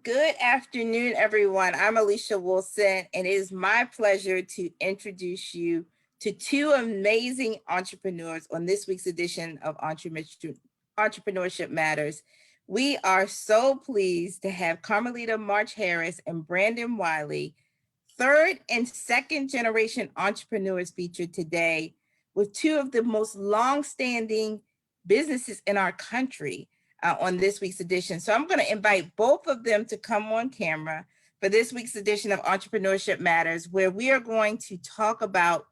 Good afternoon, everyone. I'm Alicia Wilson, and it is my pleasure to introduce you to two amazing entrepreneurs on this week's edition of Entrepreneurship Matters. We are so pleased to have Carmalita March Harris and Brandon Wylie, third and second generation entrepreneurs, featured today with two of the most long-standing businesses in our country on this week's edition. So I'm going to invite both of them to come on camera for this week's edition of Entrepreneurship Matters, where we are going to talk about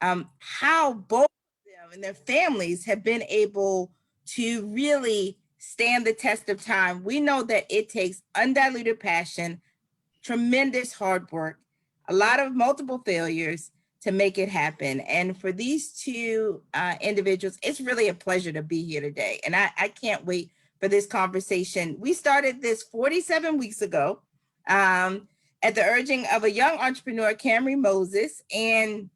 how both of them and their families have been able to really stand the test of time. We know that it takes undiluted passion, tremendous hard work, a lot of multiple failures to make it happen. And for these two individuals, it's really a pleasure to be here today. And I can't wait for this conversation. We started this 47 weeks ago at the urging of a young entrepreneur, Camry Moses, and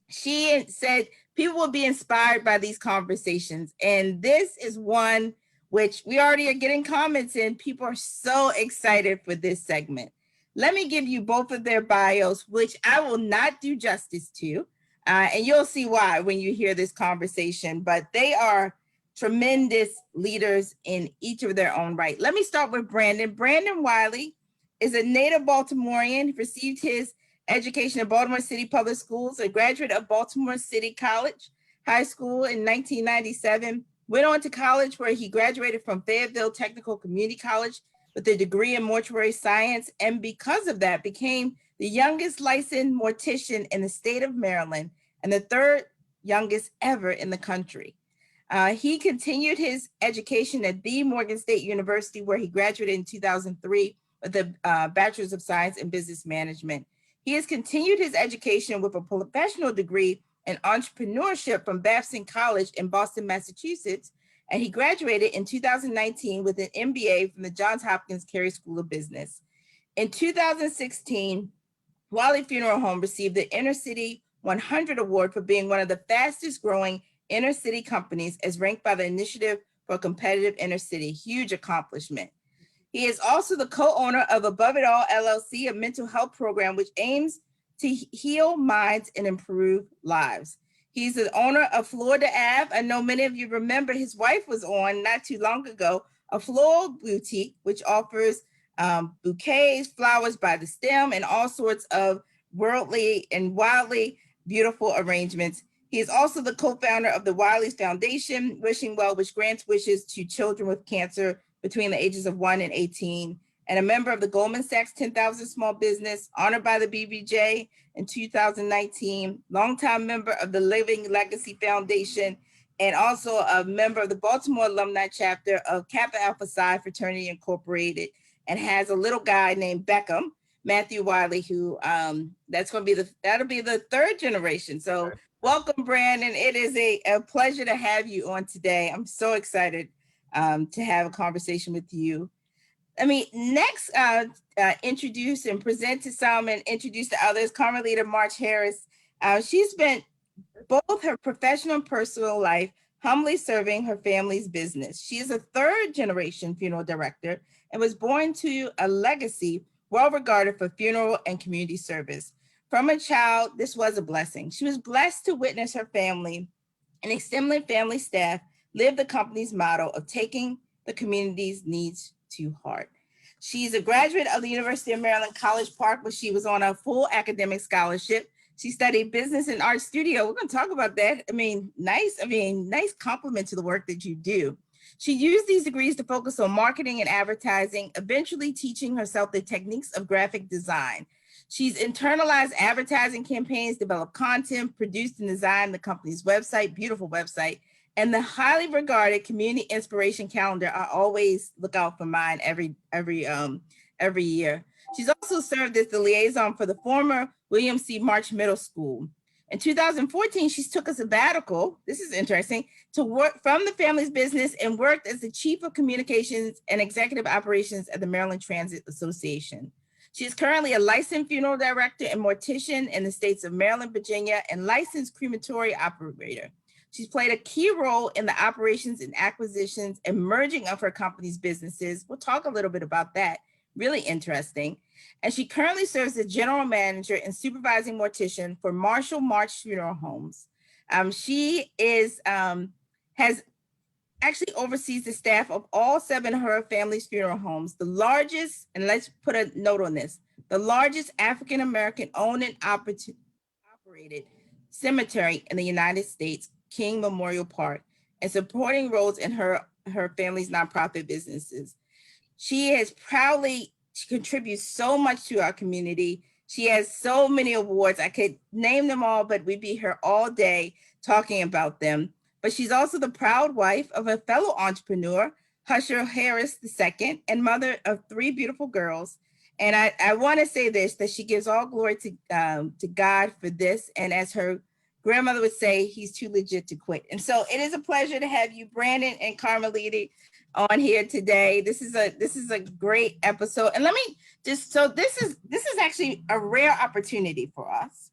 she said people will be inspired by these conversations. And this is one which we already are getting comments in. People are so excited for this segment. Let me give you both of their bios, which I will not do justice to. And you'll see why when you hear this conversation, but they are tremendous leaders in each of their own right. Let me start with Brandon. Brandon Wylie is a native Baltimorean. He received his education at Baltimore City Public Schools, a graduate of Baltimore City College High School in 1997, went on to college where he graduated from Fayetteville Technical Community College with a degree in mortuary science, and because of that became the youngest licensed mortician in the state of Maryland and the third youngest ever in the country. He continued his education at the Morgan State University, where he graduated in 2003 with a Bachelor's of Science in Business Management. He has continued his education with a professional degree in entrepreneurship from Babson College in Boston, Massachusetts, and he graduated in 2019 with an MBA from the Johns Hopkins Carey School of Business. In 2016, Wylie Funeral Home received the Inner City 100 Award for being one of the fastest growing inner city companies as ranked by the Initiative for a Competitive Inner City. Huge accomplishment. He is also the co-owner of Above It All LLC, a mental health program which aims to heal minds and improve lives. He's the owner of Florida Ave. I know many of you remember his wife was on not too long ago, a floral boutique, which offers bouquets, flowers by the stem, and all sorts of worldly and wildly beautiful arrangements. He is also the co-founder of the Wylie's Foundation, Wishing Well, which grants wishes to children with cancer between the ages of 1 and 18, and a member of the Goldman Sachs 10,000 Small Business, honored by the BBJ in 2019, longtime member of the Living Legacy Foundation, and also a member of the Baltimore Alumni Chapter of Kappa Alpha Psi Fraternity Incorporated, and has a little guy named Beckham, Matthew Wylie, who that'll be the third generation. So welcome, Brandon. It is a pleasure to have you on today. I'm so excited to have a conversation with you. Next, introduce and present to some and introduce to others, Carmalita March Harris. She spent both her professional and personal life humbly serving her family's business. She is a third generation funeral director and was born to a legacy well regarded for funeral and community service. From a child, this was a blessing. She was blessed to witness her family and extended family staff live the company's motto of taking the community's needs to heart. She's a graduate of the University of Maryland College Park, where she was on a full academic scholarship. She studied business and art studio. We're going to talk about that. Nice compliment to the work that you do. She used these degrees to focus on marketing and advertising, eventually teaching herself the techniques of graphic design. She's internalized advertising campaigns, developed content, produced and designed the company's website, beautiful website, and the highly regarded community inspiration calendar. I always look out for mine every year. She's also served as the liaison for the former William C. March Middle School. In 2014, she took a sabbatical, this is interesting, to work from the family's business and worked as the chief of communications and executive operations at the Maryland Transit Association. She is currently a licensed funeral director and mortician in the states of Maryland, Virginia, and licensed crematory operator. She's played a key role in the operations and acquisitions and merging of her company's businesses. We'll talk a little bit about that. really interesting. And she currently serves as general manager and supervising mortician for Marshall March Funeral Homes. She has actually oversees the staff of all 7 of her family's funeral homes, the largest, and let's put a note on this, the largest African-American owned and operated cemetery in the United States, King Memorial Park, and supporting roles in her family's nonprofit businesses. She contributes so much to our community. She has so many awards. I could name them all, but we'd be here all day talking about them. But she's also the proud wife of a fellow entrepreneur, Husher Harris II, and mother of 3 beautiful girls. And I want to say this, that she gives all glory to God for this. And as her grandmother would say, he's too legit to quit. And so it is a pleasure to have you, Brandon and Carmalita, on here today. This is a great episode. And let me just, so this is actually a rare opportunity for us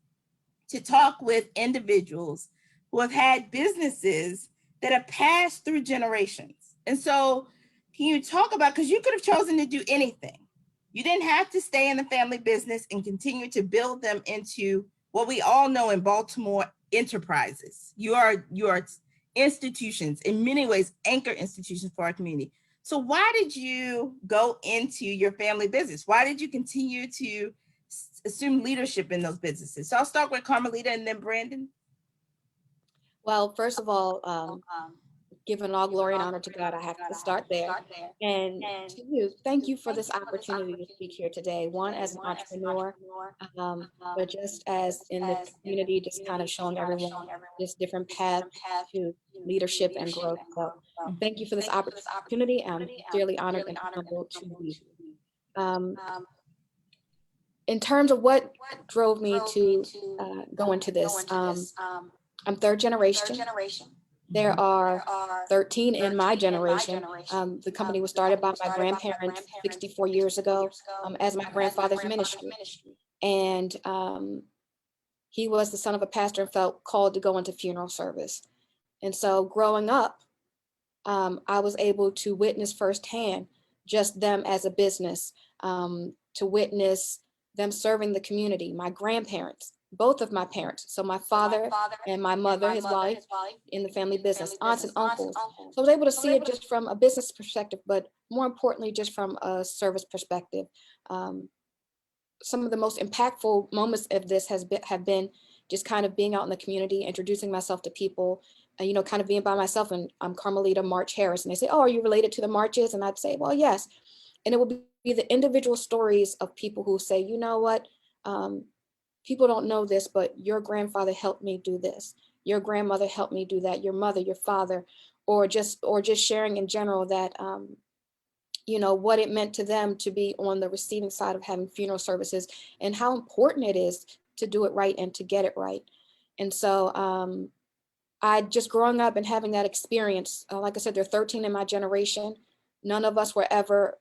to talk with individuals who have had businesses that have passed through generations. And so can you talk about, because you could have chosen to do anything. You didn't have to stay in the family business and continue to build them into what we all know in Baltimore, enterprises. You are institutions, in many ways, anchor institutions for our community. So why did you go into your family business? Why did you continue to assume leadership in those businesses? So I'll start with Carmalita and then Brandon. Well, first of all, giving all glory and honor to God, I have to start there. And to you, thank you for this opportunity to speak here today. One, as an entrepreneur, but just as in the community, just kind of showing everyone this different path to leadership and growth. So thank you for this opportunity. I'm dearly honored and humbled to be. In terms of what drove me to go into this, I'm third generation. There are 13 in my generation. The company was started by my grandparents 64 years ago as my grandfather's ministry. And he was the son of a pastor and felt called to go into funeral service. And so growing up, I was able to witness firsthand just them as a business, to witness them serving the community, my grandparents, both of my parents. So my father and my mother, his wife, in the family business, aunts and uncles. So I was able to see it just from a business perspective, but more importantly, just from a service perspective. Some of the most impactful moments of this have been just kind of being out in the community, introducing myself to people, kind of being by myself. And I'm Carmalita March Harris. And they say, oh, are you related to the Marches? And I'd say, well, yes. And it will be the individual stories of people who say, you know what? People don't know this, but your grandfather helped me do this. Your grandmother helped me do that. Your mother, your father, or just sharing in general that, what it meant to them to be on the receiving side of having funeral services and how important it is to do it right and to get it right. And so I just growing up and having that experience, like I said, there are 13 in my generation. None of us were ever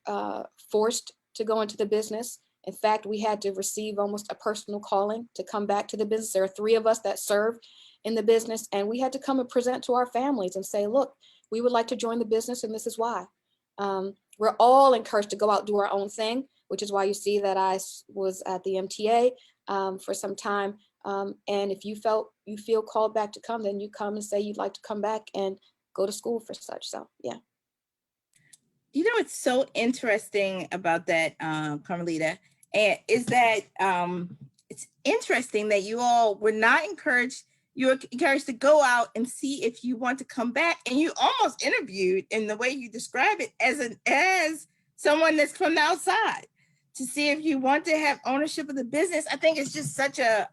forced to go into the business. In fact, we had to receive almost a personal calling to come back to the business. There are 3 of us that serve in the business, and we had to come and present to our families and say, look, we would like to join the business, and this is why. We're all encouraged to go out and do our own thing, which is why you see that I was at the MTA for some time. And if you feel called back to come, then you come and say you'd like to come back and go to school for such. So, yeah. It's so interesting about that, Carmalita, and is that it's interesting that you all were not encouraged. You were encouraged to go out and see if you want to come back, and you almost interviewed in the way you describe it as someone that's from the outside to see if you want to have ownership of the business. I think it's just such a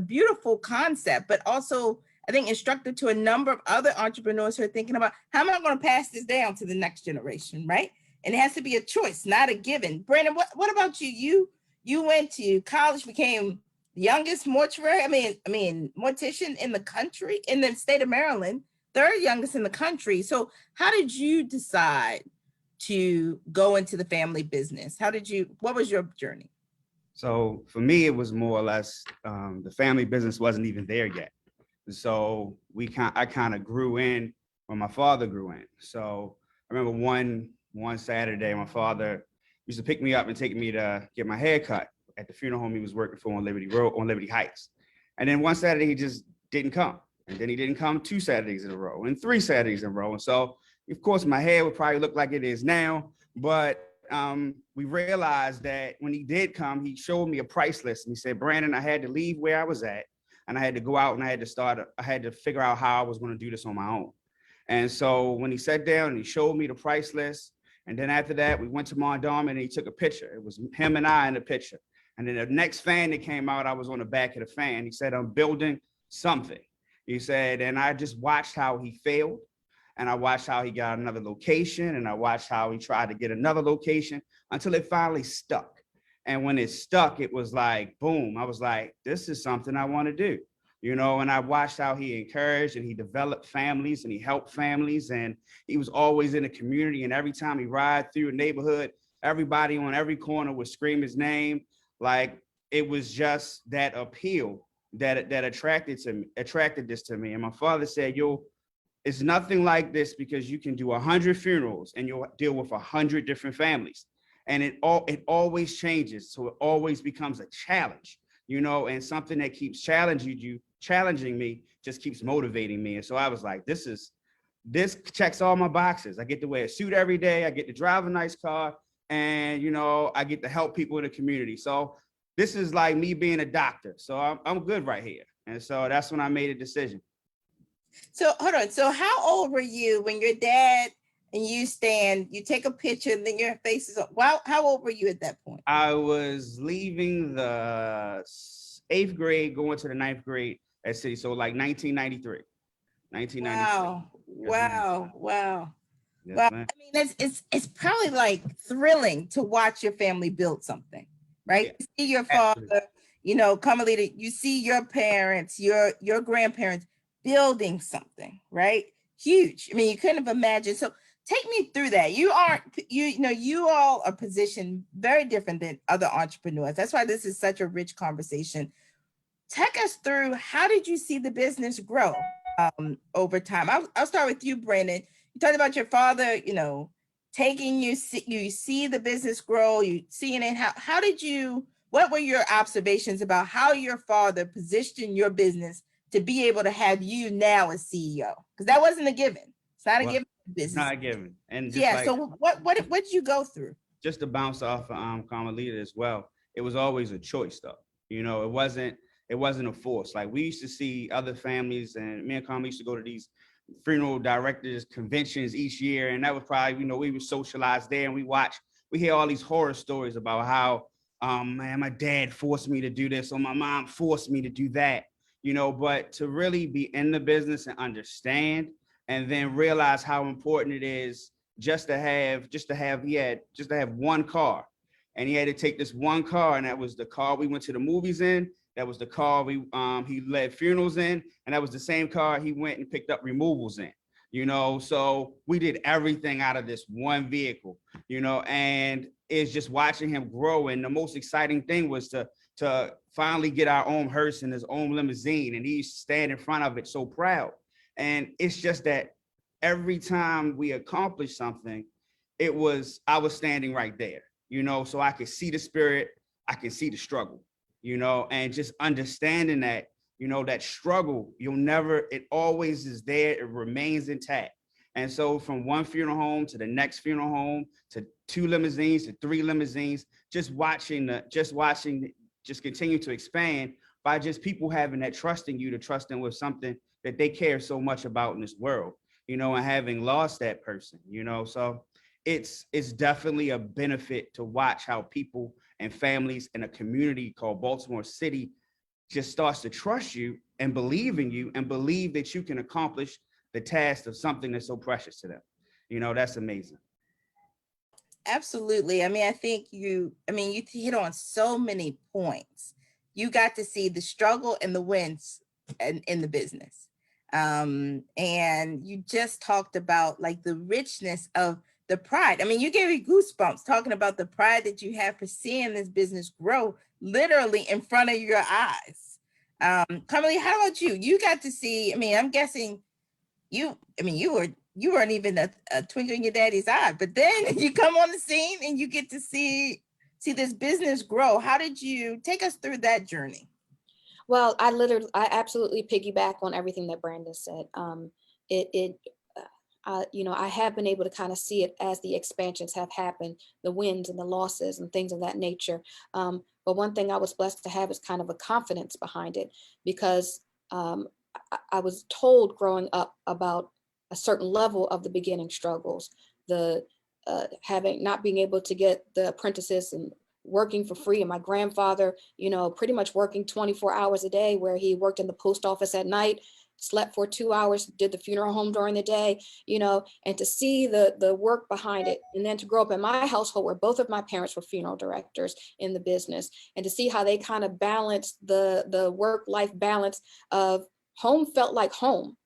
beautiful concept, but also I think instructive to a number of other entrepreneurs who are thinking about, how am I going to pass this down to the next generation, right? And it has to be a choice, not a given. Brandon, what about you? You went to college, became the youngest mortician in the country, in the state of Maryland, 3rd youngest in the country. So how did you decide to go into the family business? What was your journey? So for me, it was more or less, the family business wasn't even there yet. So I kind of grew in when my father grew in. So I remember one Saturday, my father used to pick me up and take me to get my hair cut at the funeral home he was working for on Liberty Road, on Liberty Heights. And then one Saturday, he just didn't come. And then he didn't come 2 Saturdays in a row and 3 Saturdays in a row. And so, of course, my hair would probably look like it is now. But we realized that when he did come, he showed me a price list. And he said, Brandon, I had to leave where I was at. And I had to go out and I had to figure out how I was going to do this on my own. And so when he sat down and he showed me the price list, and then after that, we went to Mondawmin and he took a picture. It was him and I in the picture. And then the next fan that came out, I was on the back of the fan. He said, I'm building something. He said, and I just watched how he failed. And I watched how he got another location. And I watched how he tried to get another location until it finally stuck. And when it stuck, it was like, boom. I was like, this is something I want to do. And I watched how he encouraged and he developed families and he helped families. And he was always in the community. And every time he ride through a neighborhood, everybody on every corner would scream his name. Like, it was just that appeal that attracted this to me. And my father said, it's nothing like this because you can do 100 funerals and you'll deal with 100 different families. And it always changes. So it always becomes a challenge, and something that keeps challenging me just keeps motivating me. And so I was like, this checks all my boxes. I get to wear a suit every day. I get to drive a nice car, and, I get to help people in the community. So this is like me being a doctor. So I'm good right here. And so that's when I made a decision. So hold on. So how old were you when your dad and you take a picture and then your face is up? Wow. How old were you at that point? I was leaving the 8th grade, going to the 9th grade at City. So like 1993. Wow. Yes, Wow. Wow. Yes, Well, ma'am. I mean, it's probably like thrilling to watch your family build something, right? Yeah, You see your absolutely. father, Carmalita, you see your parents, your grandparents building something, right? Huge. I mean, you couldn't have imagined. So take me through that. You all are positioned very different than other entrepreneurs. That's why this is such a rich conversation. Take us through, how did you see the business grow over time? I'll start with you, Brandon. You talked about your father, taking you see the business grow, you seeing it. What were your observations about how your father positioned your business to be able to have you now as CEO? Because that wasn't a given. It's not a given business. Not a given. And just yeah. So what did you go through? Just to bounce off of Carmalita as well, it was always a choice though. It wasn't a force. Like, we used to see other families, and me and Carmen used to go to these funeral directors conventions each year. And that was probably, we were socialized there, and we hear all these horror stories about how, man, my dad forced me to do this, or my mom forced me to do that, but to really be in the business and understand, and then realize how important it is just to have one car. And he had to take this one car, and that was the car we went to the movies in. That was the car he led funerals in, and that was the same car he went and picked up removals in. So we did everything out of this one vehicle, and it's just watching him grow. And the most exciting thing was to finally get our own hearse and his own limousine, and he used to stand in front of it so proud. And it's just that every time we accomplished something, I was standing right there, so I could see the spirit, I can see the struggle. And just understanding that, that struggle, it always is there. It remains intact. And so from one funeral home to the next funeral home, to 2 limousines, to 3 limousines, just continue to expand by just people having that trust in you, to trust them with something that they care so much about in this world, and having lost that person, so it's definitely a benefit to watch how people and families in a community called Baltimore City just starts to trust you and believe in you and believe that you can accomplish the task of something that's so precious to them. That's amazing. Absolutely. I mean, I think you hit on so many points. You got to see the struggle and the wins in the business. And you just talked about like the richness of the pride. I mean, you gave me goosebumps talking about the pride that you have for seeing this business grow literally in front of your eyes. Carmalita, how about you? You got to see, I'm guessing you were you weren't even a twinkle in your daddy's eye, but then you come on the scene and you get to see this business grow. How did you take us through that journey? Well, I absolutely piggyback on everything that Brandon said. I have been able to kind of see it as the expansions have happened, the wins and the losses and things of that nature. But one thing I was blessed to have is kind of a confidence behind it, because I was told growing up about a certain level of the beginning struggles, the not being able to get the apprentices and working for free. And my grandfather, pretty much working 24 hours a day, where he worked in the post office at night, slept for 2 hours, did the funeral home during the day, and to see the work behind it. And then to grow up in my household where both of my parents were funeral directors in the business, and to see how they kind of balanced the work-life balance of home felt like home.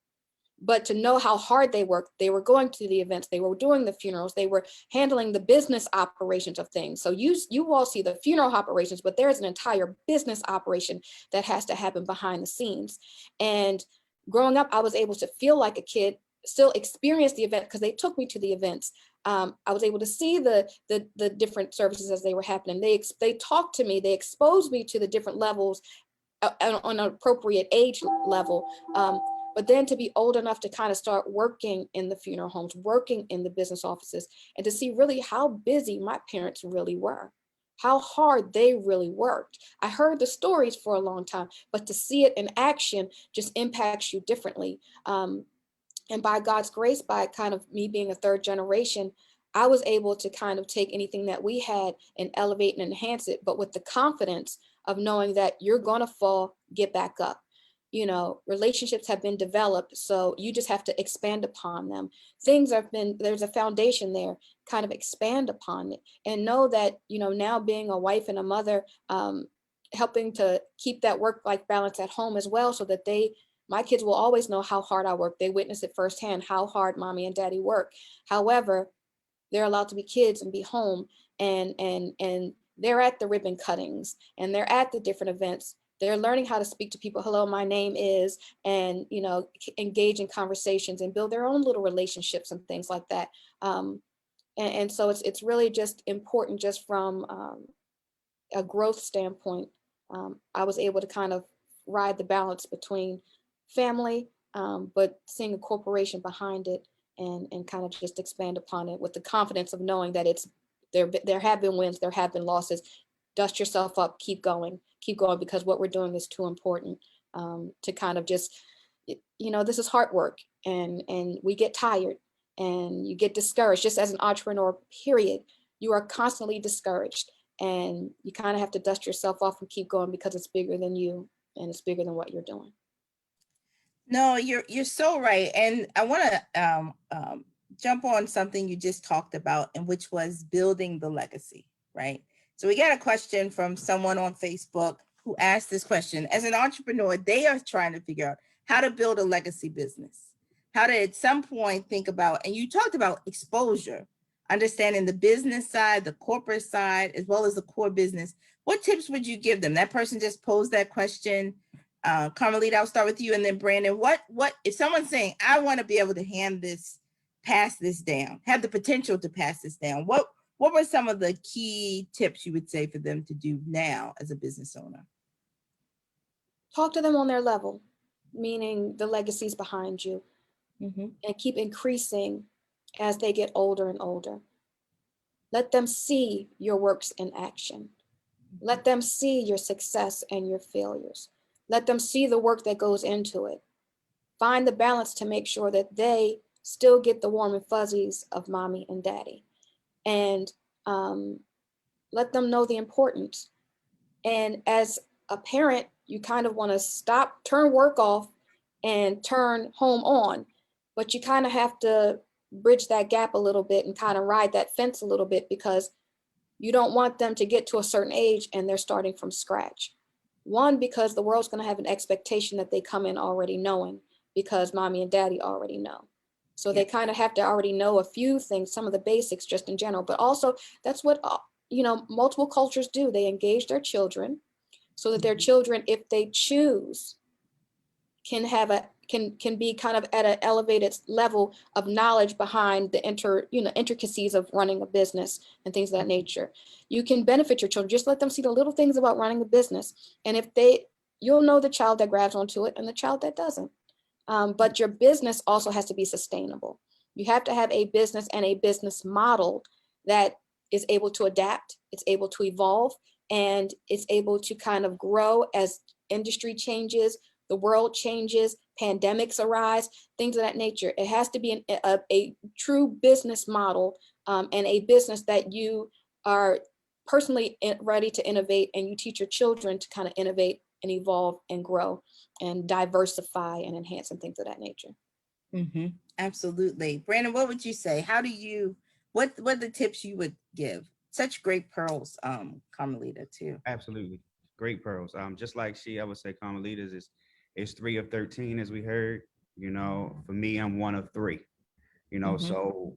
But to know how hard they worked, they were going to the events, they were doing the funerals, they were handling the business operations of things. So you all see the funeral operations, but there's an entire business operation that has to happen behind the scenes. And growing up, I was able to feel like a kid, still experience the event because they took me to the events. I was able to see the different services as they were happening. They talked to me, they exposed me to the different levels on an appropriate age level. But then to be old enough to kind of start working in the funeral homes, working in the business offices, and to see really how busy my parents really were, how hard they really worked. I heard the stories for a long time, but to see it in action just impacts you differently. And by God's grace, by kind of me being a third generation, I was able to kind of take anything that we had and elevate and enhance it, but with the confidence of knowing that you're going to fall, get back up. Relationships have been developed, so you just have to expand upon them. There's a foundation there, kind of expand upon it, and know that, now being a wife and a mother, helping to keep that work-life balance at home as well, so that my kids will always know how hard I work. They witness it firsthand, how hard mommy and daddy work. However, they're allowed to be kids and be home, and they're at the ribbon cuttings, and they're at the different events. They're learning how to speak to people. Hello, my name is, and, engage in conversations and build their own little relationships and things like that. And so it's really just important, just from a growth standpoint. I was able to kind of ride the balance between family, but seeing a corporation behind it, and kind of just expand upon it with the confidence of knowing that there have been wins, there have been losses. Dust yourself up, keep going, because what we're doing is too important to kind of just, this is hard work, and we get tired and you get discouraged. Just as an entrepreneur, period, you are constantly discouraged, and you kind of have to dust yourself off and keep going, because it's bigger than you and it's bigger than what you're doing. No, you're so right. And I want to jump on something you just talked about, and which was building the legacy, right? So we got a question from someone on Facebook who asked this question. As an entrepreneur, they are trying to figure out how to build a legacy business, how to at some point think about, and you talked about exposure, understanding the business side, the corporate side, as well as the core business. What tips would you give them? That person just posed that question. Carmalita, I'll start with you, and then Brandon. What if someone's saying, I want to be able to pass this down, have the potential to pass this down? What were some of the key tips you would say for them to do now as a business owner? Talk to them on their level, meaning the legacies behind you, and keep increasing as they get older and older. Let them see your works in action. Let them see your success and your failures. Let them see the work that goes into it. Find the balance to make sure that they still get the warm and fuzzies of mommy and daddy. And let them know the importance. And as a parent, you kind of want to turn work off and turn home on, but you kind of have to bridge that gap a little bit and kind of ride that fence a little bit, because you don't want them to get to a certain age and they're starting from scratch. One, because the world's going to have an expectation that they come in already knowing, because mommy and daddy already know. So they kind of have to already know a few things, some of the basics just in general, but also that's what, multiple cultures do. They engage their children so that their children, if they choose, can can be kind of at an elevated level of knowledge behind the intricacies of running a business and things of that nature. You can benefit your children. Just let them see the little things about running a business. And if you'll know the child that grabs onto it and the child that doesn't. But your business also has to be sustainable. You have to have a business and a business model that is able to adapt, it's able to evolve, and it's able to kind of grow as industry changes, the world changes, pandemics arise, things of that nature. It has to be a true business model and a business that you are personally ready to innovate, and you teach your children to kind of innovate and evolve and grow and diversify and enhance and things of that nature. Mm-hmm. Absolutely. Brandon, what would you say? How do you, what are the tips you would give? Such great pearls, Carmalita, too. Absolutely. Great pearls. Just like I would say Carmalita is 3 of 13, as we heard. You know, for me, I'm 1 of 3. You know, so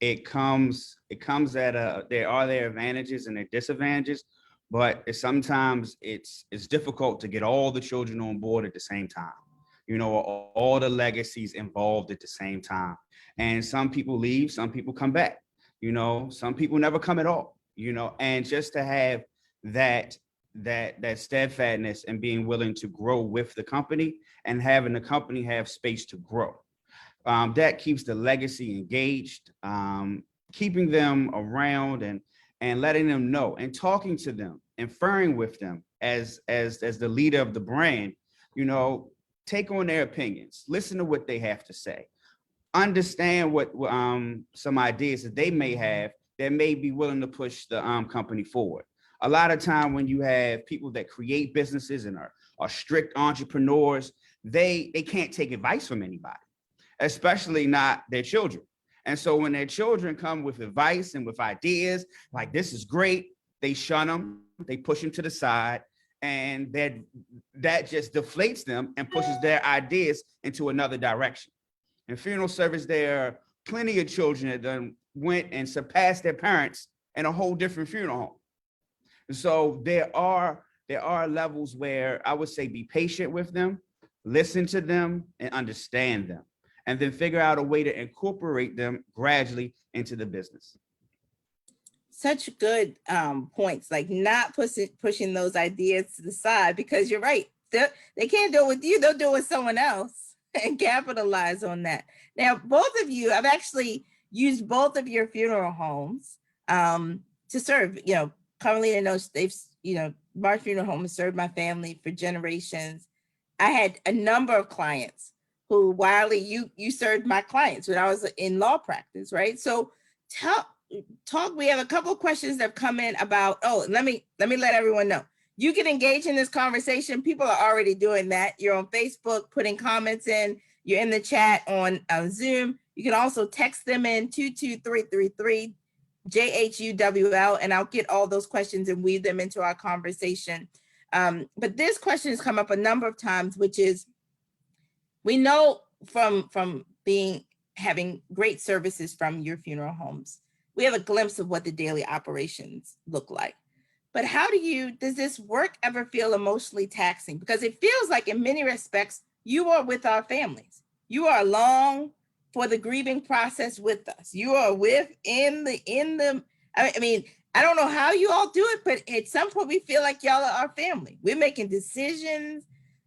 it comes at there are their advantages and their disadvantages, but sometimes it's difficult to get all the children on board at the same time. You know, all the legacies involved at the same time. And some people leave, some people come back. You know, some people never come at all. You know, and just to have that steadfastness and being willing to grow with the company and having the company have space to grow. That keeps the legacy engaged, keeping them around and letting them know and talking to them, inferring with them as the leader of the brand. You know, take on their opinions, listen to what they have to say, understand what some ideas that they may have that may be willing to push the company forward. A lot of time when you have people that create businesses and are strict entrepreneurs, they can't take advice from anybody, especially not their children. And so when their children come with advice and with ideas, like this is great, they shun them, they push them to the side, and that just deflates them and pushes their ideas into another direction. In funeral service, there are plenty of children that done went and surpassed their parents in a whole different funeral home. And so there are levels where I would say be patient with them, listen to them, and understand them, and then figure out a way to incorporate them gradually into the business. Such good points, like not pushing those ideas to the side, because you're right. They can't do it with you, they'll do it with someone else and capitalize on that. Now, both of you, I've actually used both of your funeral homes to serve. You know, Carmalita knows March Funeral Home has served my family for generations. I had a number of clients who, Wylie, you served my clients when I was in law practice, right? So talk. We have a couple of questions that have come in about, let me let everyone know. You can engage in this conversation. People are already doing that. You're on Facebook, putting comments in. You're in the chat on Zoom. You can also text them in 22333 JHUWL, and I'll get all those questions and weave them into our conversation. But this question has come up a number of times, which is, we know from having great services from your funeral homes, we have a glimpse of what the daily operations look like. But does this work ever feel emotionally taxing? Because it feels like in many respects, you are with our families. You are along for the grieving process with us. You are I mean, I don't know how you all do it, but at some point we feel like y'all are our family. We're making decisions,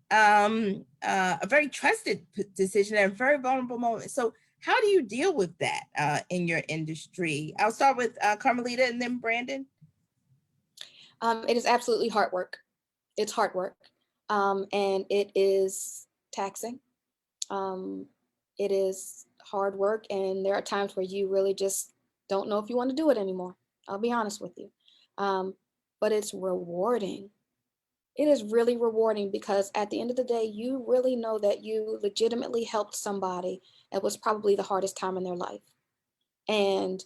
a very trusted decision at a very vulnerable moment. So how do you deal with that in your industry? I'll start with Carmalita and then Brandon. It is absolutely hard work. It's hard work, and it is taxing. It is hard work, and there are times where you really just don't know if you want to do it anymore. I'll be honest with you, but it's rewarding. It is really rewarding, because at the end of the day, you really know that you legitimately helped somebody that was probably the hardest time in their life, and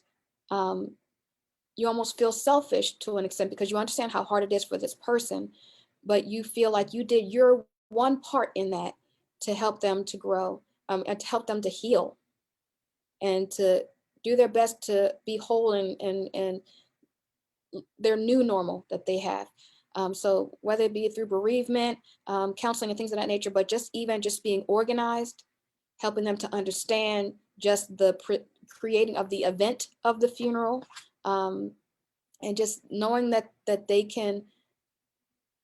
you almost feel selfish to an extent, because you understand how hard it is for this person, but you feel like you did your one part in that to help them to grow, and to help them to heal and to do their best to be whole and their new normal that they have. So whether it be through bereavement, counseling and things of that nature, but just being organized, helping them to understand just the creating of the event of the funeral, and just knowing that they can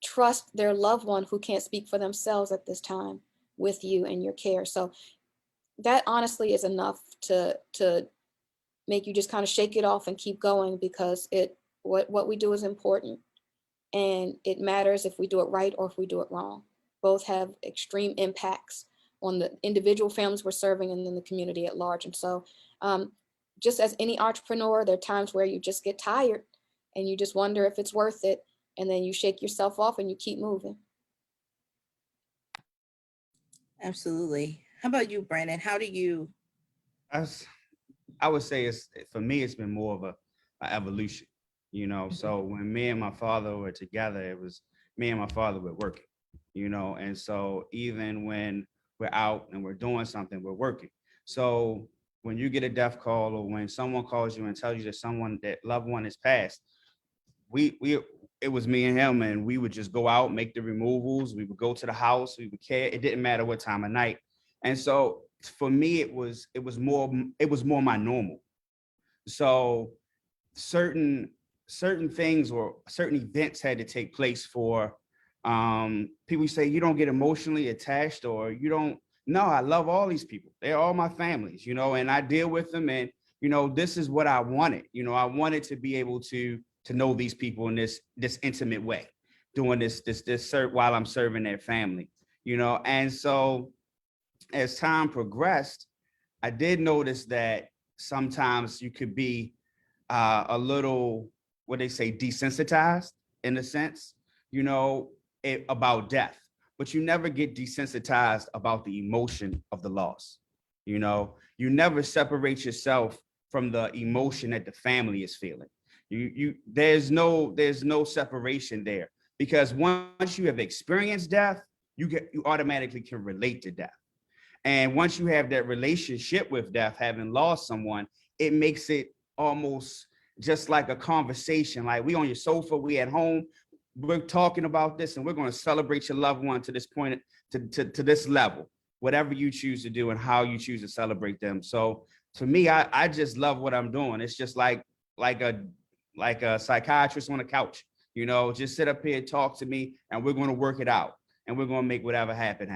trust their loved one who can't speak for themselves at this time with you and your care. So that honestly is enough to make you just kind of shake it off and keep going, because what we do is important, and it matters if we do it right or if we do it wrong. Both have extreme impacts on the individual families we're serving and then the community at large. And so just as any entrepreneur, there are times where you just get tired and you just wonder if it's worth it. And then you shake yourself off and you keep moving. Absolutely. How about you, Brandon? How do you? I would say for me, it's been more of a evolution, So when me and my father were together, it was me and my father were working, And so even when we're out and we're doing something, we're working. So when you get a death call, or when someone calls you and tells you that loved one has passed, it was me and him, and we would just go out, make the removals. We would go to the house. We would care. It didn't matter what time of night. And so for me, it was more my normal. So certain things or certain events had to take place for people say you don't get emotionally attached, or you don't. No, I love all these people. They're all my families, and I deal with them. And, this is what I wanted. I wanted to be able to know these people in this intimate way, doing this while I'm serving their family, And so as time progressed, I did notice that sometimes you could be a little, what they say, desensitized in a sense, about death, but you never get desensitized about the emotion of the loss. You never separate yourself from the emotion that the family is feeling. There's no separation there, because once you have experienced death, you automatically can relate to death. And once you have that relationship with death, having lost someone, it makes it almost just like a conversation. Like, we on your sofa, we at home, we're talking about this, and we're going to celebrate your loved one to this point, to this level, whatever you choose to do and how you choose to celebrate them. So to me, I just love what I'm doing. It's just like a psychiatrist on a couch, just sit up here, talk to me, and we're going to work it out, and we're going to make whatever happen.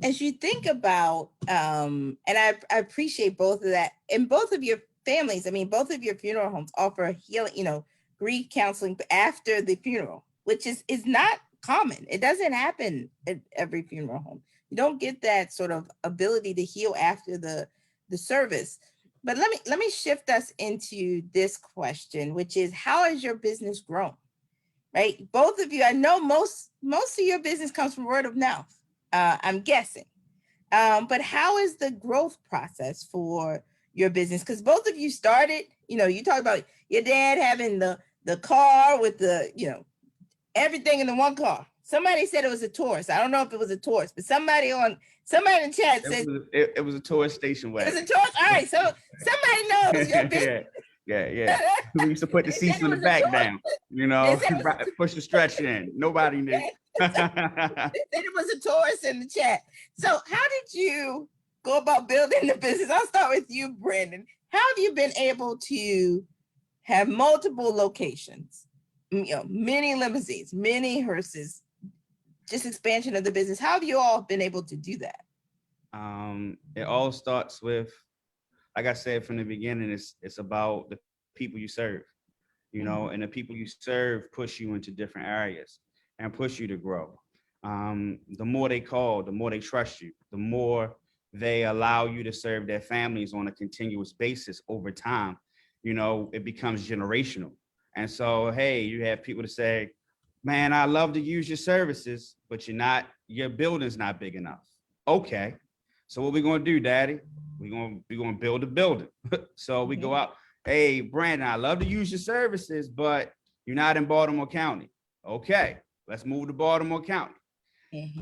As you think about, and I appreciate both of that, and both of your families, both of your funeral homes offer healing, grief counseling after the funeral, which is not common. It doesn't happen at every funeral home. You don't get that sort of ability to heal after the service. But let me shift us into this question, which is, how has your business grown? Right? Both of you, I know most of your business comes from word of mouth. I'm guessing. But how is the growth process for your business? Because both of you started, you talk about your dad having the car with the, everything in the one car. Somebody said it was a Taurus. I don't know if it was a Taurus, but somebody in the chat said it was a Taurus station wagon. It was a Taurus. All right, so somebody knows your business. Yeah. We used to put the seats in the back down, push the stretch in. Nobody knew. They said it was a Taurus in the chat. So how did you go about building the business? I'll start with you, Brandon. How have you been able to have multiple locations, many limousines, many hearses, just expansion of the business? How have you all been able to do that? It all starts with, like I said from the beginning, it's about the people you serve, and the people you serve push you into different areas and push you to grow. The more they call, the more they trust you, the more they allow you to serve their families on a continuous basis over time. It becomes generational. And so, hey, you have people to say, man, I love to use your services, but your building's not big enough. Okay. So what we going to do, Daddy? We're going to build a building. So we go out, hey, Brandon, I love to use your services, but you're not in Baltimore County. Okay, let's move to Baltimore County.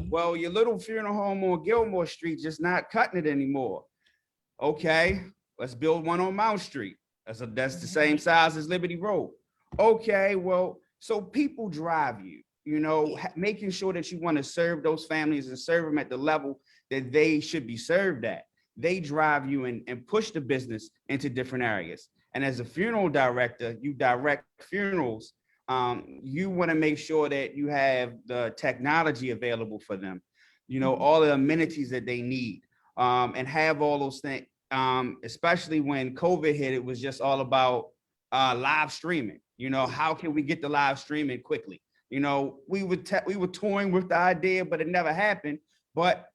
Well, your little funeral home on Gilmore Street just not cutting it anymore. Okay, let's build one on Mount Street. That's the same size as Liberty Road. Okay, well, so people drive you, making sure that you want to serve those families and serve them at the level that they should be served at. They drive you and push the business into different areas. And as a funeral director, you direct funerals. You want to make sure that you have the technology available for them, all the amenities that they need, and have all those things. Especially when COVID hit, it was just all about live streaming. How can we get the live streaming quickly? We were toying with the idea, but it never happened. But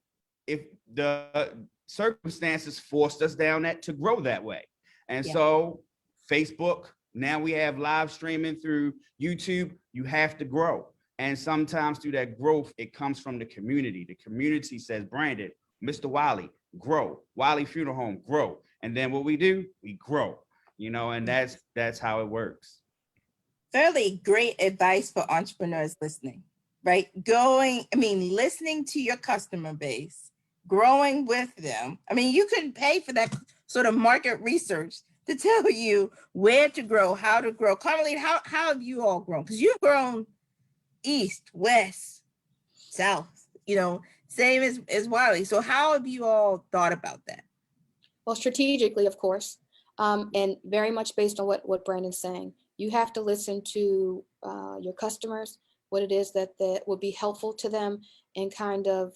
if the circumstances forced us down that to grow that way. And so Facebook, now we have live streaming through YouTube. You have to grow. And sometimes through that growth, it comes from the community. The community says, Brandon, Mr. Wylie, grow. Wylie Funeral Home, grow. And then what we do, we grow, and that's how it works. Fairly great advice for entrepreneurs listening, right? Listening to your customer base, growing with them. You could pay for that sort of market research to tell you where to grow, how to grow. Carmalita, how have you all grown? Because you've grown east, west, south, same as Wylie. So how have you all thought about that? Well, strategically, of course, and very much based on what Brandon's saying. You have to listen to your customers, what it is that would be helpful to them, and kind of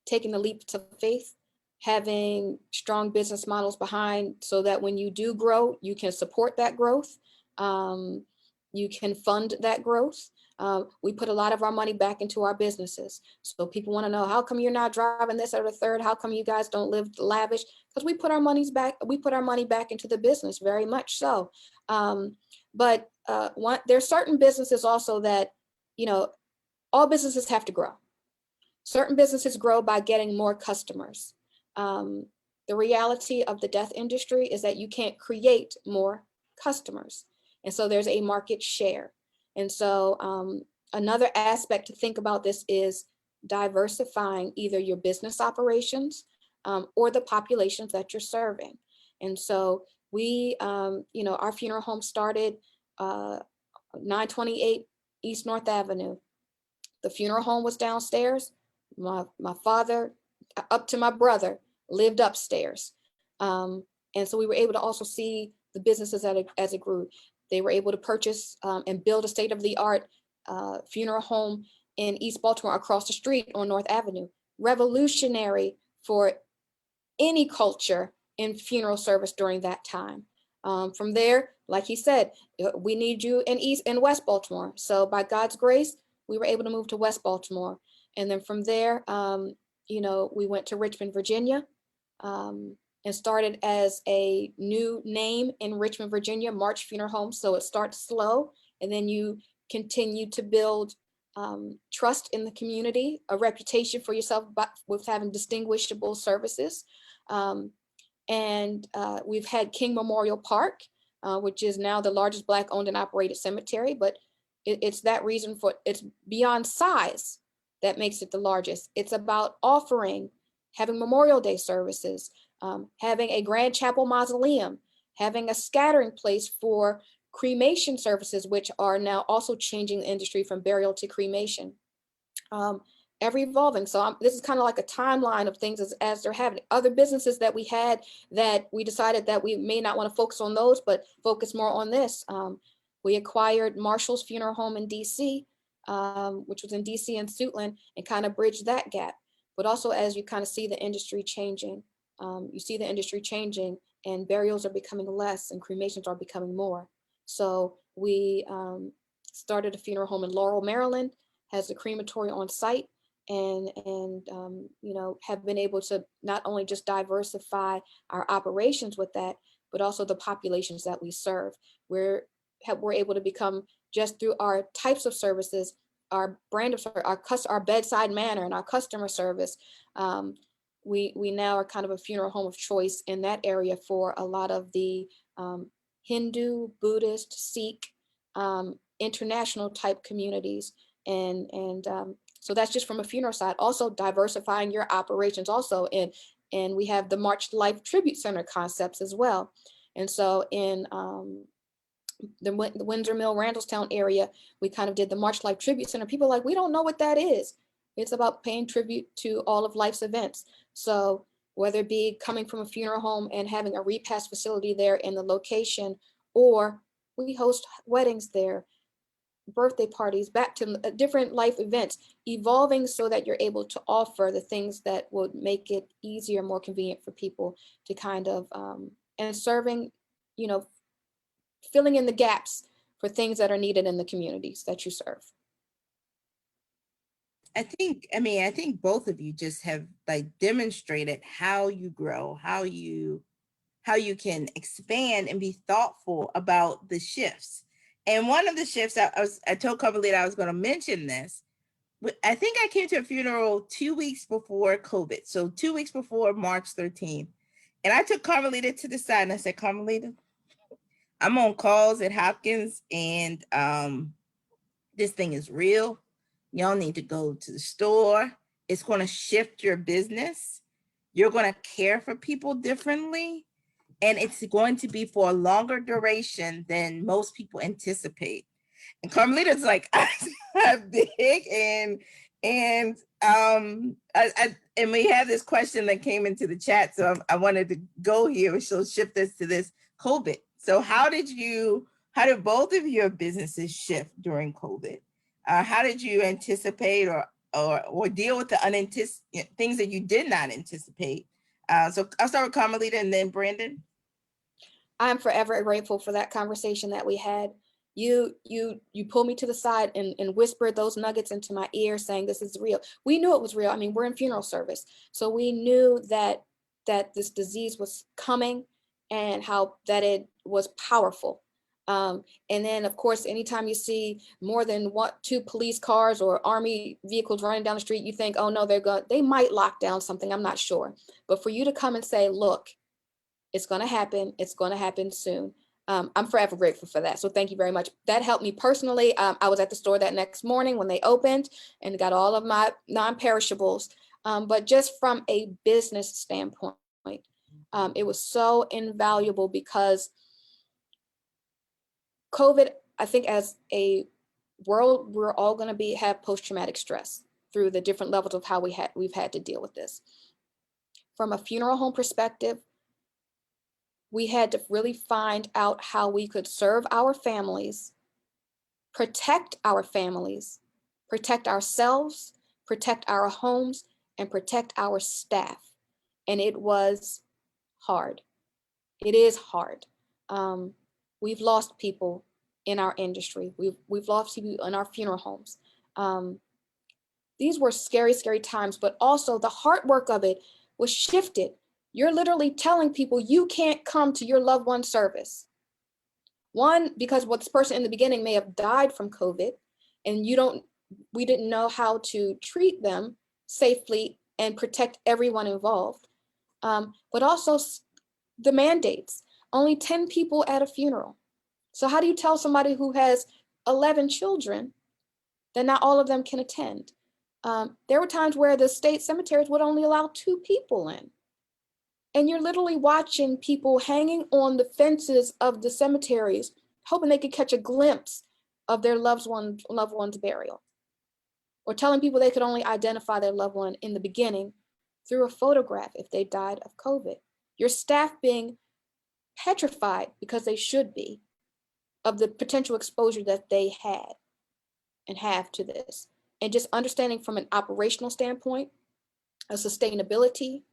taking the leap to faith, having strong business models behind, so that when you do grow, you can support that growth. You can fund that growth. We put a lot of our money back into our businesses. So people want to know, how come you're not driving this or the third? How come you guys don't live lavish? Because we put our money back into the business, very much so. But there's certain businesses also that, all businesses have to grow. Certain businesses grow by getting more customers. The reality of the death industry is that you can't create more customers. And so there's a market share. And so another aspect to think about this is diversifying either your business operations or the populations that you're serving. And so we, our funeral home started 928 East North Avenue. The funeral home was downstairs. My father, up to my brother, lived upstairs. And so we were able to also see the businesses as it grew. They were able to purchase and build a state-of-the-art funeral home in East Baltimore across the street on North Avenue. Revolutionary for any culture in funeral service during that time. From there, like he said, we need you in East and West Baltimore. So by God's grace, we were able to move to West Baltimore. And then from there, we went to Richmond, Virginia, and started as a new name in Richmond, Virginia, March Funeral Home. So it starts slow, and then you continue to build trust in the community, a reputation for yourself with having distinguishable services. And we've had King Memorial Park, which is now the largest Black owned and operated cemetery, but it's that reason it's beyond size that makes it the largest. It's about having Memorial Day services, having a Grand Chapel Mausoleum, having a scattering place for cremation services, which are now also changing the industry from burial to cremation. Ever evolving. So this is kind of like a timeline of things as they're happening. Other businesses that we had that we decided that we may not want to focus on those, but focus more on this. We acquired Marshall's Funeral Home in DC, which was in DC and Suitland, and kind of bridged that gap. But also, as you kind of see the industry changing, and burials are becoming less and cremations are becoming more. So we started a funeral home in Laurel, Maryland, has a crematory on site, and have been able to not only just diversify our operations with that, but also the populations that we serve. We're able to become, just through our types of services, our brand of service, our bedside manner and our customer service, we now are kind of a funeral home of choice in that area for a lot of the Hindu, Buddhist, Sikh, international type communities. And so that's just from a funeral side. Also diversifying your operations also. And we have the March Life Tribute Center concepts as well. And so in the Windsor Mill, Randallstown area, we kind of did the March Life Tribute Center. People are like, we don't know what that is. It's about paying tribute to all of life's events. So whether it be coming from a funeral home and having a repast facility there in the location, or we host weddings there, birthday parties, baptism, different life events, evolving so that you're able to offer the things that would make it easier, more convenient for people to kind of, and serving, you know, filling in the gaps for things that are needed in the communities that you serve. I think both of you just have like demonstrated how you grow, how you can expand and be thoughtful about the shifts. And one of the shifts, I told Carmalita I was going to mention this. I think I came to a funeral 2 weeks before COVID. So 2 weeks before March 13th. And I took Carmalita to the side and I said, Carmalita, I'm on calls at Hopkins and this thing is real. Y'all need to go to the store. It's going to shift your business. You're going to care for people differently. And it's going to be for a longer duration than most people anticipate. And Carmelita's like, I'm big and we have this question that came into the chat. So I wanted to go here. She'll shift us to this COVID. So how did both of your businesses shift during COVID? How did you anticipate or deal with the things that you did not anticipate? So I'll start with Carmelita and then Brandon. I'm forever grateful for that conversation that we had. You pulled me to the side and whispered those nuggets into my ear saying, this is real. We knew it was real. I mean, we're in funeral service. So we knew that this disease was coming and how that it was powerful. And then of course, anytime you see more than 2 police cars or army vehicles running down the street, you think, oh no, they might lock down something. I'm not sure. But for you to come and say, look, it's going to happen. It's going to happen soon. I'm forever grateful for that. So thank you very much. That helped me personally. I was at the store that next morning when they opened and got all of my non-perishables. But just from a business standpoint, it was so invaluable because COVID, I think as a world, we're all going to have post-traumatic stress through the different levels of how we've had to deal with this. From a funeral home perspective, we had to really find out how we could serve our families, protect our families, protect ourselves, protect our homes, and protect our staff. And it was hard. It is hard. We've lost people in our industry. We've lost people in our funeral homes. These were scary, scary times, but also the hard work of it was shifted. You're literally telling people you can't come to your loved one's service. One, because this person in the beginning may have died from COVID and we didn't know how to treat them safely and protect everyone involved. But also the mandates, only 10 people at a funeral. So how do you tell somebody who has 11 children that not all of them can attend? There were times where the state cemeteries would only allow 2 people in. And you're literally watching people hanging on the fences of the cemeteries, hoping they could catch a glimpse of their loved one's burial. Or telling people they could only identify their loved one in the beginning through a photograph if they died of COVID. Your staff being petrified, because they should be, of the potential exposure that they had and have to this. And just understanding from an operational standpoint, a sustainability,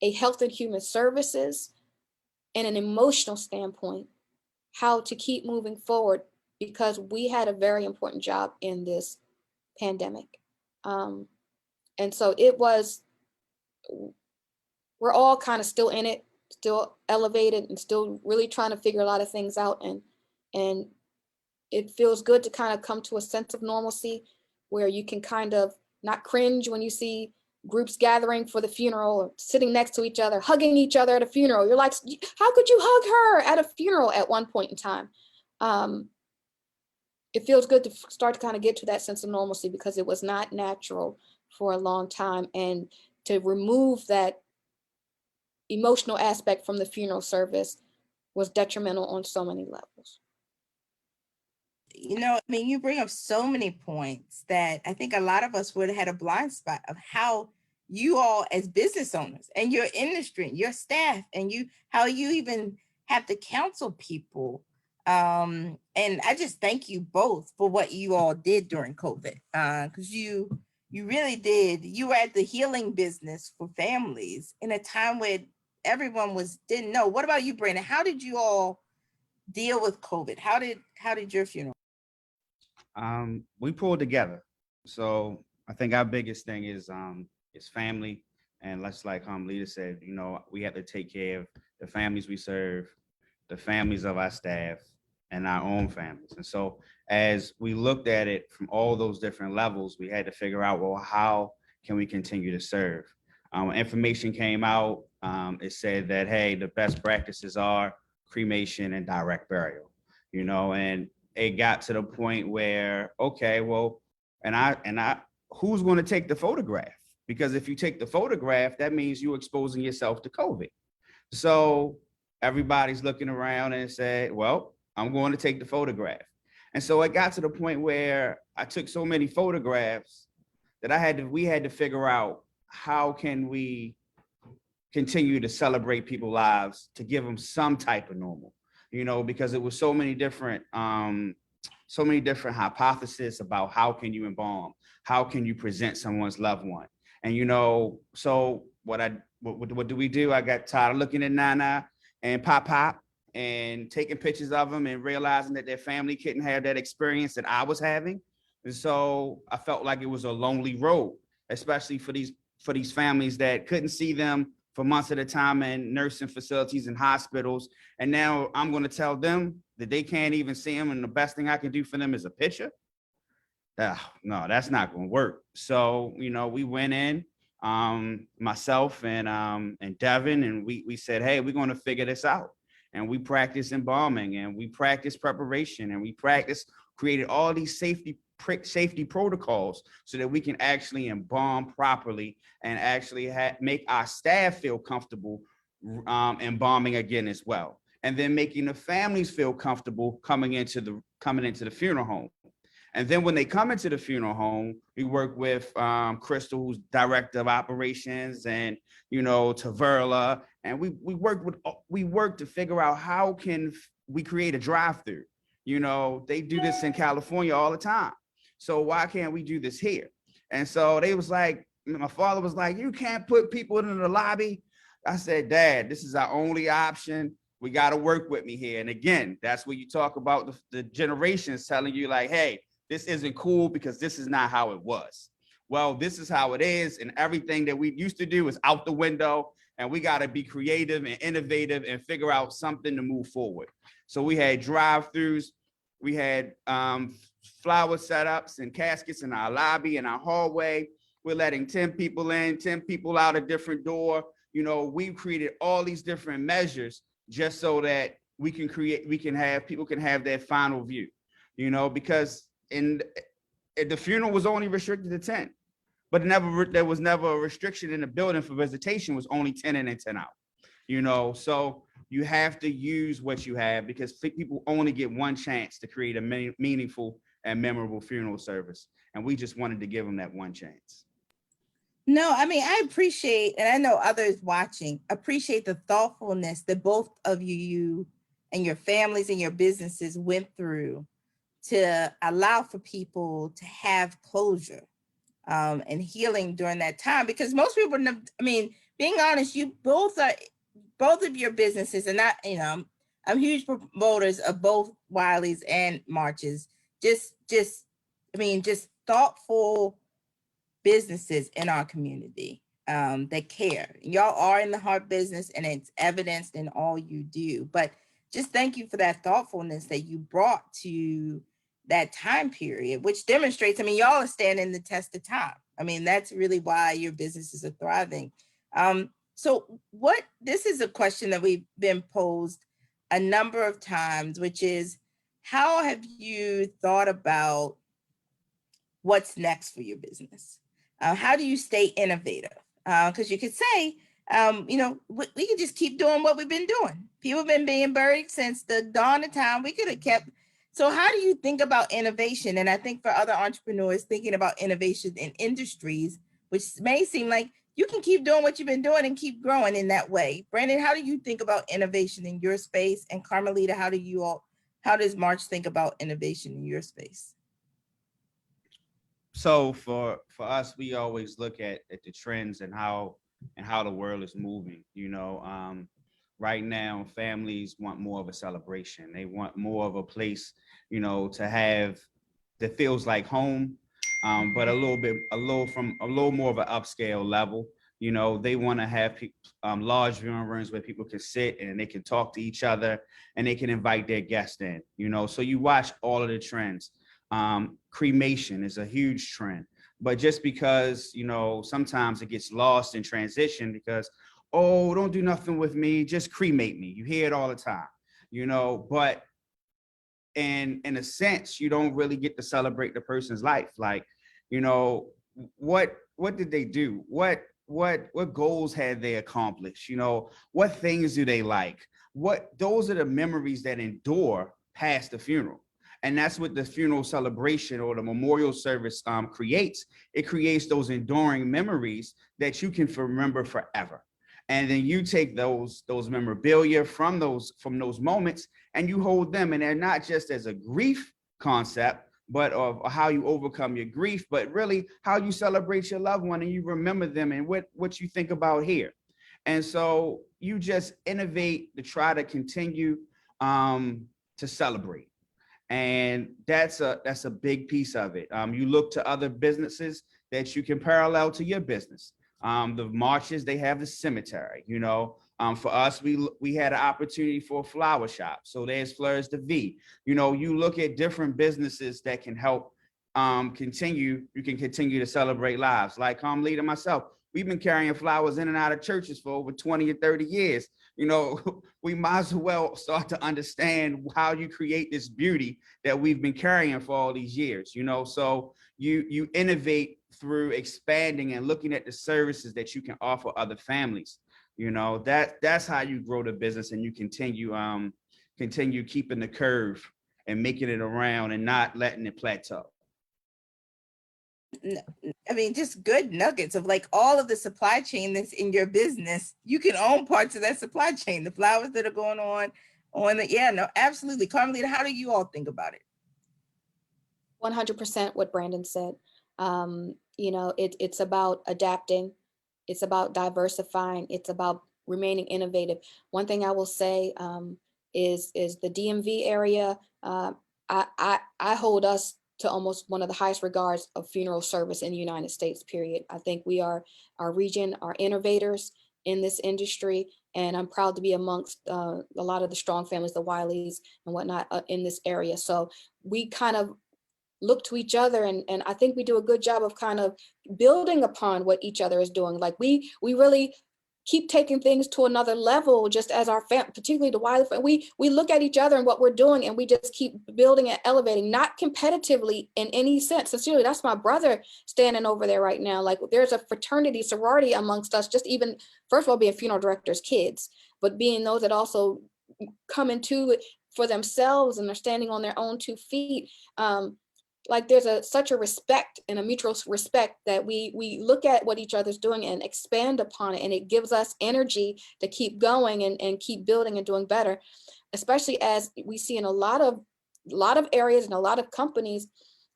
a health and human services, and an emotional standpoint, how to keep moving forward, because we had a very important job in this pandemic. And so we're all kind of still in it, still elevated and still really trying to figure a lot of things out. And it feels good to kind of come to a sense of normalcy where you can kind of not cringe when you see groups gathering for the funeral or sitting next to each other, hugging each other at a funeral. You're like, how could you hug her at a funeral at one point in time? It feels good to start to kind of get to that sense of normalcy, because it was not natural for a long time. And to remove that emotional aspect from the funeral service was detrimental on so many levels. you bring up so many points that I think a lot of us would have had a blind spot of how you all as business owners and your industry, your staff, and how you even have to counsel people. And I just thank you both for what you all did during COVID, because you really did. You were at the healing business for families in a time where everyone didn't know. What about you, Brandon? How did you all deal with COVID? How did your funeral? We pulled together. So I think our biggest thing is family. And let's, like Carmalita said, we have to take care of the families we serve, the families of our staff, and our own families. And so as we looked at it from all those different levels, we had to figure out, well, how can we continue to serve? When information came out, it said that, hey, the best practices are cremation and direct burial, and it got to the point where, okay, well, and I, who's going to take the photograph? Because if you take the photograph, that means you're exposing yourself to COVID. So everybody's looking around and said, well, I'm going to take the photograph. And so it got to the point where I took so many photographs that we had to figure out, how can we continue to celebrate people's lives to give them some type of normal, because it was so many different hypotheses about how can you embalm, how can you present someone's loved one. And, so what do we do? I got tired of looking at Nana and Pop and taking pictures of them and realizing that their family couldn't have that experience that I was having. And so I felt like it was a lonely road, especially for these families that couldn't see them for months at a time in nursing facilities and hospitals. And now I'm going to tell them that they can't even see them. And the best thing I can do for them is a picture. No, that's not going to work. So, we went in, myself and Devin, and we said, hey, we're going to figure this out. And we practiced embalming, and we practiced preparation, and we created all these safety protocols so that we can actually embalm properly and actually make our staff feel comfortable embalming again as well. And then making the families feel comfortable coming into the funeral home. And then when they come into the funeral home, we work with Crystal, who's director of operations, and Taverla, and we work to figure out how can we create a drive-through. They do this in California all the time. So why can't we do this here? And so my father was like, you can't put people in the lobby. I said, Dad, this is our only option. We got to work with me here. And again, that's where you talk about the generations telling you like, hey, this isn't cool because this is not how it was. Well, this is how it is. And everything that we used to do is out the window. And we got to be creative and innovative and figure out something to move forward. So we had drive-throughs. We had flower setups and caskets in our lobby and our hallway. We're letting 10 people in, 10 people out a different door. We've created all these different measures just so that people can have their final view, because the funeral was only restricted to 10, but there was never a restriction in the building for visitation, was only 10 in and 10 out, so you have to use what you have because people only get one chance to create a meaningful and memorable funeral service. And we just wanted to give them that one chance. No, I appreciate, and I know others watching, appreciate the thoughtfulness that both of you and your families and your businesses went through to allow for people to have closure and healing during that time. Because most people, being honest, both of your businesses, and I'm huge promoters of both Wylie's and March's, just thoughtful businesses in our community that care. Y'all are in the heart business, and it's evidenced in all you do. But just thank you for that thoughtfulness that you brought to that time period, which demonstrates, y'all are standing the test of time. That's really why your businesses are thriving. So this is a question that we've been posed a number of times, which is, how have you thought about what's next for your business? How do you stay innovative? Because you could say, we could just keep doing what we've been doing. People have been being buried since the dawn of time. We could have kept So how do you think about innovation? And I think for other entrepreneurs thinking about innovation in industries, which may seem like you can keep doing what you've been doing and keep growing in that way. Brandon, how do you think about innovation in your space? And Carmalita, how does March think about innovation in your space? So for us, we always look at the trends and how the world is moving. Right now, families want more of a celebration. They want more of a place, to have that feels like home, but a little more of an upscale level. They want to have large viewing rooms where people can sit and they can talk to each other and they can invite their guests in. So you watch all of the trends. Cremation is a huge trend, but just because sometimes it gets lost in transition because, oh, don't do nothing with me, just cremate me. You hear it all the time, but in a sense, you don't really get to celebrate the person's life. Like, what did they do? What goals had they accomplished? What things do they like? Those are the memories that endure past the funeral. And that's what the funeral celebration or the memorial service creates. It creates those enduring memories that you can remember forever. And then you take those memorabilia from those moments and you hold them, and they're not just as a grief concept, but of how you overcome your grief, but really how you celebrate your loved one and you remember them and what you think about here. And so you just innovate to try to continue to celebrate. And that's a big piece of it. You look to other businesses that you can parallel to your business. The marches, they have the cemetery. For us, we had an opportunity for a flower shop. So there's Fleurs de Vie. You look at different businesses that can help continue to celebrate lives. Like Carmalita and myself, we've been carrying flowers in and out of churches for over 20 or 30 years. We might as well start to understand how you create this beauty that we've been carrying for all these years, so you innovate through expanding and looking at the services that you can offer other families. That's how you grow the business and you continue keeping the curve and making it around and not letting it plateau. I mean, just good nuggets of like all of the supply chain that's in your business. You can own parts of that supply chain, the flowers that are going on absolutely. Carmelita, how do you all think about it? 100% what Brandon said. It's about adapting. It's about diversifying. It's about remaining innovative. One thing I will say is the DMV area. I hold us to almost one of the highest regards of funeral service in the United States, period. I think our region are innovators in this industry, and I'm proud to be amongst a lot of the strong families, the Wylies and whatnot in this area. So we kind of look to each other, and I think we do a good job of kind of building upon what each other is doing. Like we really keep taking things to another level, just as our family, particularly the Wylie family. We look at each other and what we're doing, and we just keep building and elevating, not competitively in any sense. Sincerely, that's my brother standing over there right now. Like there's a fraternity, sorority amongst us, just even, first of all, being funeral directors' kids, but being those that also come into it for themselves and they're standing on their own 2 feet. Like there's such a respect and a mutual respect that we look at what each other's doing and expand upon it, and it gives us energy to keep going and keep building and doing better, especially as we see in a lot of areas and a lot of companies,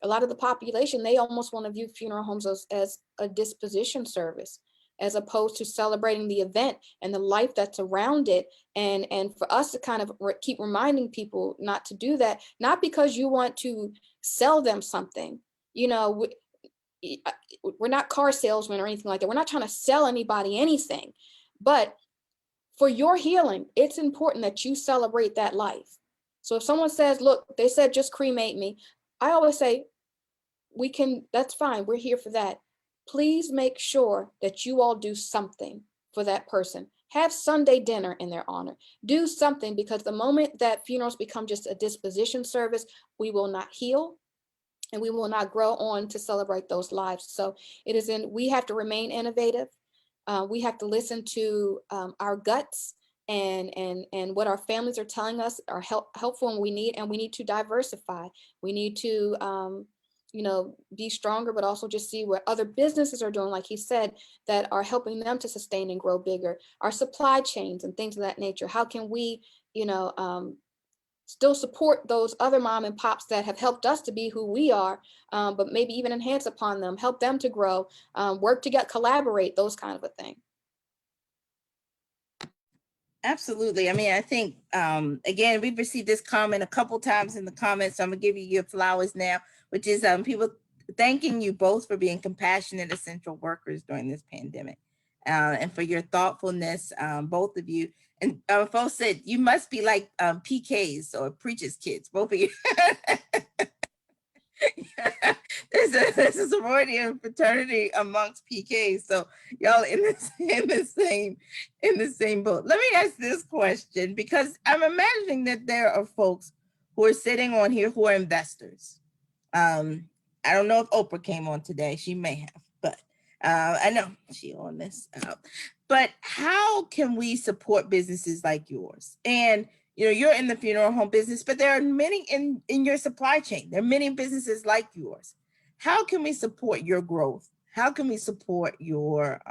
a lot of the population, they almost want to view funeral homes as a disposition service, as opposed to celebrating the event and the life that's around it. And for us to kind of keep reminding people not to do that, not because you want to sell them something. We're not car salesmen or anything like that. We're not trying to sell anybody anything, but for your healing, it's important that you celebrate that life. So if someone says, look, they said just cremate me, I always say, that's fine, we're here for that. Please make sure that you all do something for that person. Have Sunday dinner in their honor. Do something, because the moment that funerals become just a disposition service, we will not heal and we will not grow on to celebrate those lives. So we have to remain innovative. We have to listen to our guts and what our families are telling us are helpful, and we need to diversify. We need to be stronger, but also just see what other businesses are doing, like he said, that are helping them to sustain and grow bigger. Our supply chains and things of that nature. How can we, still support those other mom and pops that have helped us to be who we are, but maybe even enhance upon them, help them to grow, work together, collaborate, those kind of a thing. Absolutely. I mean, I think, again, we've received this comment a couple times in the comments, so I'm gonna give you your flowers now, which is people thanking you both for being compassionate, essential workers during this pandemic, and for your thoughtfulness, both of you. And folks said, you must be like PKs or preachers' kids, both of you. There's a sorority and fraternity amongst PKs, so y'all in the same boat. Let me ask this question, because I'm imagining that there are folks who are sitting on here who are investors. I don't know if Oprah came on today. She may have, but I know she on this. But how can we support businesses like yours? And you're in the funeral home business, but there are many in your supply chain. There are many businesses like yours. How can we support your growth? How can we support your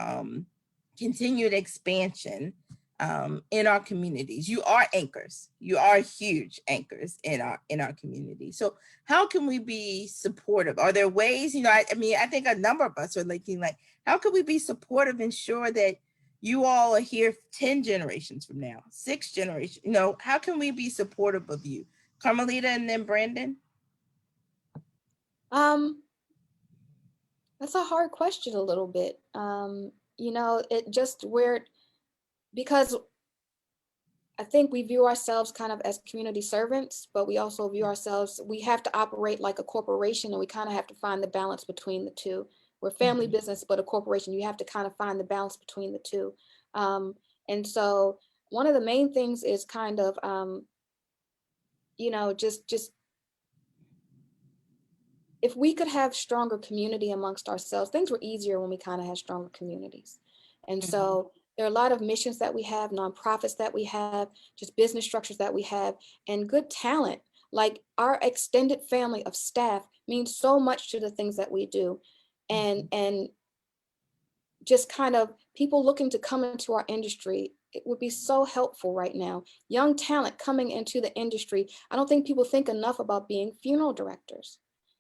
continued expansion in our communities? You are anchors. You are huge anchors in our community. So how can we be supportive? Are there ways? I think a number of us are thinking, like, how can we be supportive, ensure that you all are here 10 generations from now, 6 generations? How can we be supportive of you? Carmalita and then Brandon? That's a hard question a little bit. Because I think we view ourselves kind of as community servants, but we also view ourselves, we have to operate like a corporation, and we kind of have to find the balance between the two. We're a family business, but a corporation, you have to kind of find the balance between the two. And so one of the main things is kind of, just if we could have stronger community amongst ourselves, things were easier when we kind of had stronger communities. And so there are a lot of missions that we have, nonprofits that we have, just business structures that we have, and good talent. Like our extended family of staff means so much to the things that we do. And just kind of people looking to come into our industry, it would be so helpful right now. Young talent coming into the industry. I don't think people think enough about being funeral directors.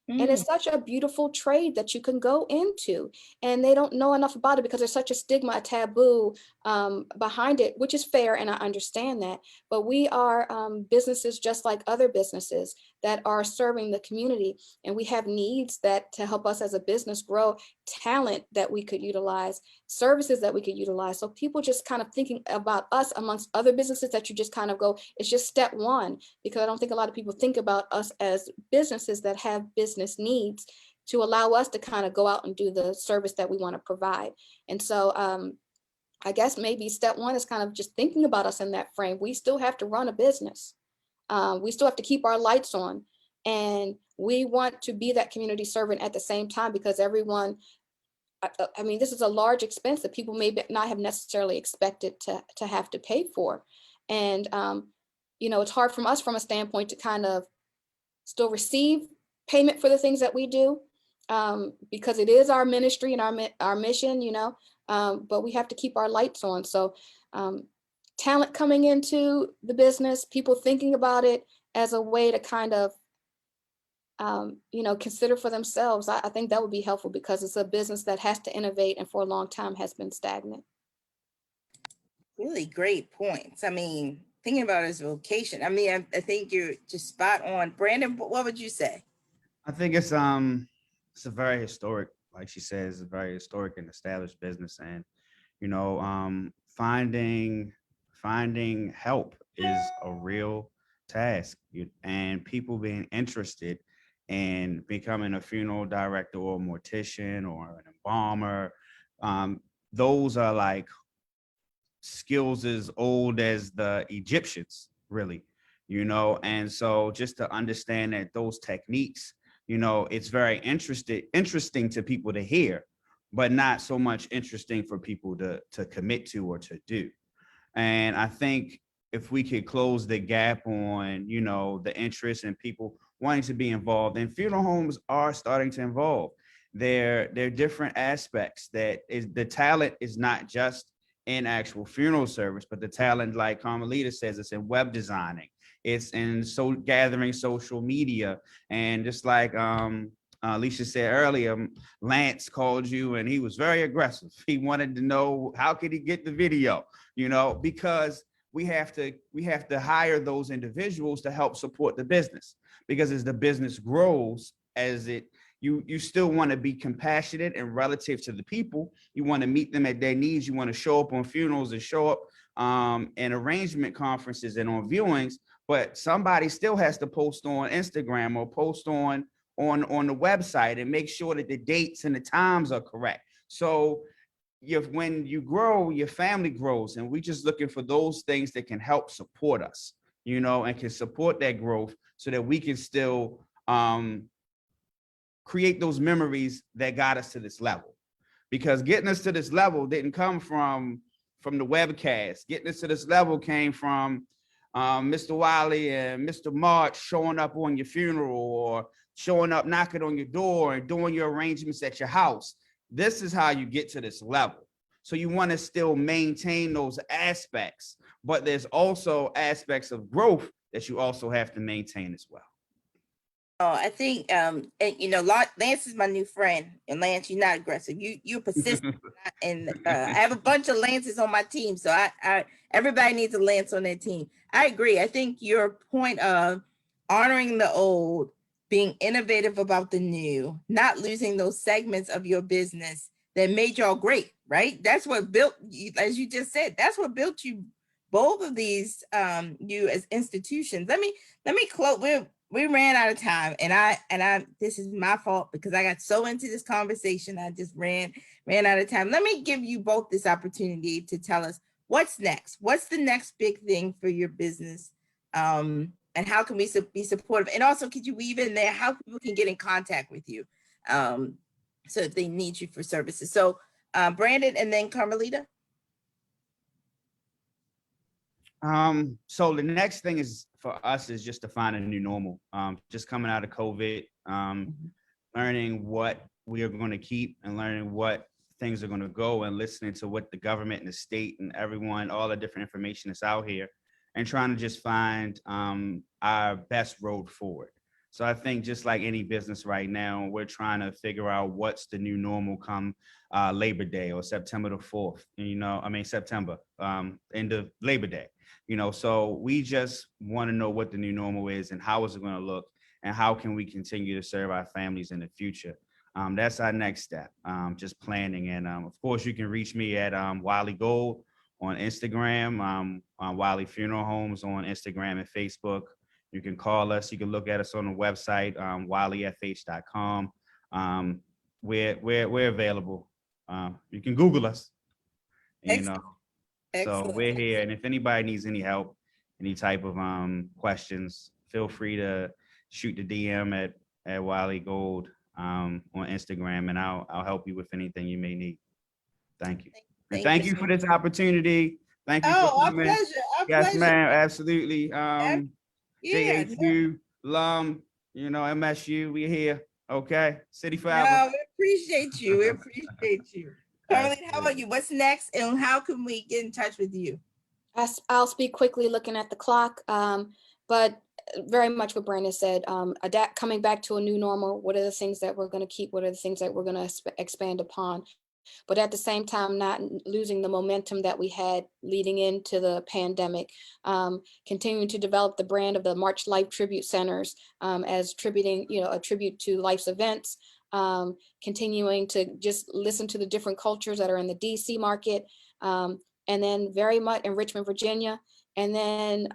And it's such a beautiful trade that you can go into, and they don't know enough about it because there's such a stigma, a taboo behind it, which is fair, and I understand that. But we are businesses just like other businesses that are serving the community, and we have needs that to help us as a business grow, talent that we could utilize, services that we could utilize. So people just kind of thinking about us amongst other businesses that you just kind of go, it's just step one, because I don't think a lot of people think about us as businesses that have business needs to allow us to kind of go out and do the service that we want to provide. And so I guess maybe step one is kind of just thinking about us in that frame. We still have to run a business. We still have to keep our lights on, and we want to be that community servant at the same time, because everyone, I mean, this is a large expense that people may not have necessarily expected to have to pay for. And, it's hard from us from a standpoint to kind of still receive payment for the things that we do, because it is our ministry and our mission, but we have to keep our lights on. So talent coming into the business, people thinking about it as a way to kind of, consider for themselves. I think that would be helpful, because it's a business that has to innovate and for a long time has been stagnant. Really great points. I mean, thinking about his vocation, I think you're just spot on. Brandon, what would you say? I think it's a very historic, like she says, a very historic and established business, and finding help is a real task, and people being interested in becoming a funeral director or a mortician or an embalmer, those are like skills as old as the Egyptians, really, and so just to understand that those techniques, it's very interesting to people to hear, but not so much interesting for people to commit to or to do. And I think if we could close the gap on, you know, the interest and people wanting to be involved, and funeral homes are starting to involve. They're different aspects that is the talent is not just in actual funeral service, but the talent, like Carmalita says, it's in web designing, it's in so gathering social media, and just like Alicia said earlier, Lance called you and he was very aggressive. He wanted to know how could he get the video, you know, because we have to hire those individuals to help support the business, because as the business grows, as it you still want to be compassionate and relative to the people. You want to meet them at their needs. You want to show up on funerals and show up in arrangement conferences and on viewings, but somebody still has to post on Instagram or post on the website and make sure that the dates and the times are correct. So when you grow, your family grows, and we're just looking for those things that can help support us, you know, and can support that growth so that we can still create those memories that got us to this level. Because getting us to this level didn't come from the webcast. Getting us to this level came from Mr. Wylie and Mr. March showing up on your funeral, or showing up, knocking on your door and doing your arrangements at your house. This is how you get to this level. So you want to still maintain those aspects, but there's also aspects of growth that you also have to maintain as well. Oh, I think and, you know, Lance is my new friend, and Lance, you're not aggressive. You're persistent, and I have a bunch of Lances on my team, so I everybody needs a Lance on their team. I agree. I think your point of honoring the old, being innovative about the new, not losing those segments of your business that made y'all great, right? That's what built you, as you just said. That's what built you, both of these, you as institutions. Let me close. We ran out of time, and I this is my fault because I got so into this conversation. I just ran out of time. Let me give you both this opportunity to tell us what's next. What's the next big thing for your business? And how can we be supportive? And also, could you weave in there how people can get in contact with you, so if they need you for services? So Brandon, and then Carmalita. So the next thing is for us is just to find a new normal. Just coming out of COVID, learning what we are going to keep and learning what things are going to go, and listening to what the government and the state and everyone, all the different information that's out here, and trying to just find our best road forward. So I think just like any business right now, we're trying to figure out what's the new normal come Labor Day or September the 4th, September, end of Labor Day. You know, so we just want to know what the new normal is and how is it going to look, and how can we continue to serve our families in the future. That's our next step, just planning. And of course, you can reach me at Wylie Gold on Instagram, Wylie Funeral Homes on Instagram and Facebook. You can call us. You can look at us on the website, wyliefh.com. We're available. You can Google us. You know. Excellent. So we're here, and if anybody needs any help, any type of questions, feel free to shoot the DM at Wylie Gold on Instagram, and I'll help you with anything you may need. Thank you. And thank you for this opportunity. Thank you for coming. Our pleasure. Yes, ma'am. Absolutely. Yeah. JHU, LUM, you know, MSU, we're here. Okay. City forever. No, we appreciate you. We appreciate you. Carmalita, how about you? What's next, and how can we get in touch with you? I'll speak quickly, looking at the clock, but very much what Brandon said, coming back to a new normal. What are the things that we're going to keep? What are the things that we're going to expand upon? But at the same time, not losing the momentum that we had leading into the pandemic, continuing to develop the brand of the March Life Tribute Centers as tributing, a tribute to life's events, continuing to just listen to the different cultures that are in the DC market, and then very much in Richmond, Virginia, and then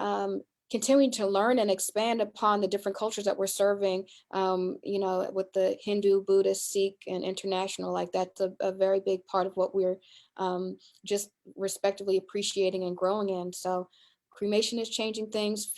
continuing to learn and expand upon the different cultures that we're serving, with the Hindu, Buddhist, Sikh, and international. Like that's a very big part of what we're just respectively appreciating and growing in. So cremation is changing things,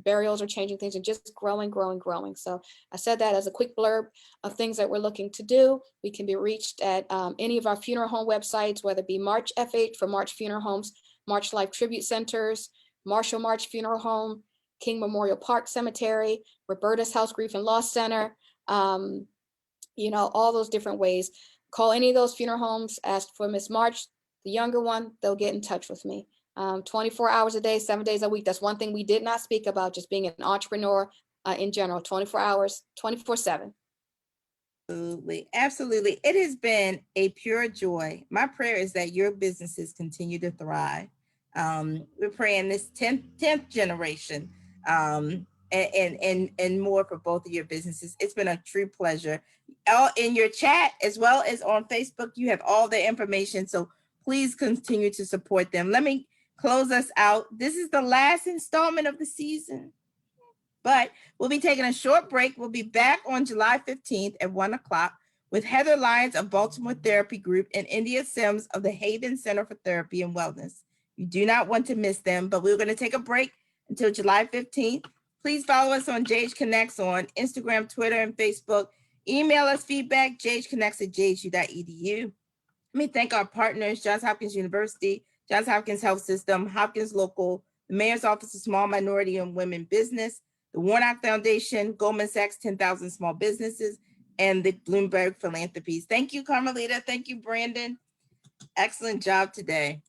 burials are changing things, and just growing. So I said that as a quick blurb of things that we're looking to do. We can be reached at any of our funeral home websites, whether it be March FH for March Funeral Homes, March Life Tribute Centers, Marshall March Funeral Home, King Memorial Park Cemetery, Roberta's House Grief and Loss Center, you know, all those different ways. Call any of those funeral homes, ask for Miss March, the younger one, they'll get in touch with me. 24 hours a day, 7 days a week. That's one thing we did not speak about, just being an entrepreneur in general, 24 hours, 24/7. Absolutely. Absolutely. It has been a pure joy. My prayer is that your businesses continue to thrive. We're praying this 10th generation and more for both of your businesses. It's been a true pleasure. All in your chat as well as on Facebook, you have all the information. So please continue to support them. Let me close us out. This is the last installment of the season, but we'll be taking a short break. We'll be back on July 15th at 1 o'clock with Heather Lyons of Baltimore Therapy Group and India Sims of the Haven Center for Therapy and Wellness. You do not want to miss them, but we're going to take a break until July 15th. Please follow us on JH Connects on Instagram, Twitter, and Facebook. Email us feedback, jhconnects@jhu.edu. Let me thank our partners, Johns Hopkins University, Johns Hopkins Health System, Hopkins Local, the Mayor's Office of Small Minority and Women Business, the Warnock Foundation, Goldman Sachs 10,000 Small Businesses, and the Bloomberg Philanthropies. Thank you, Carmalita. Thank you, Brandon. Excellent job today.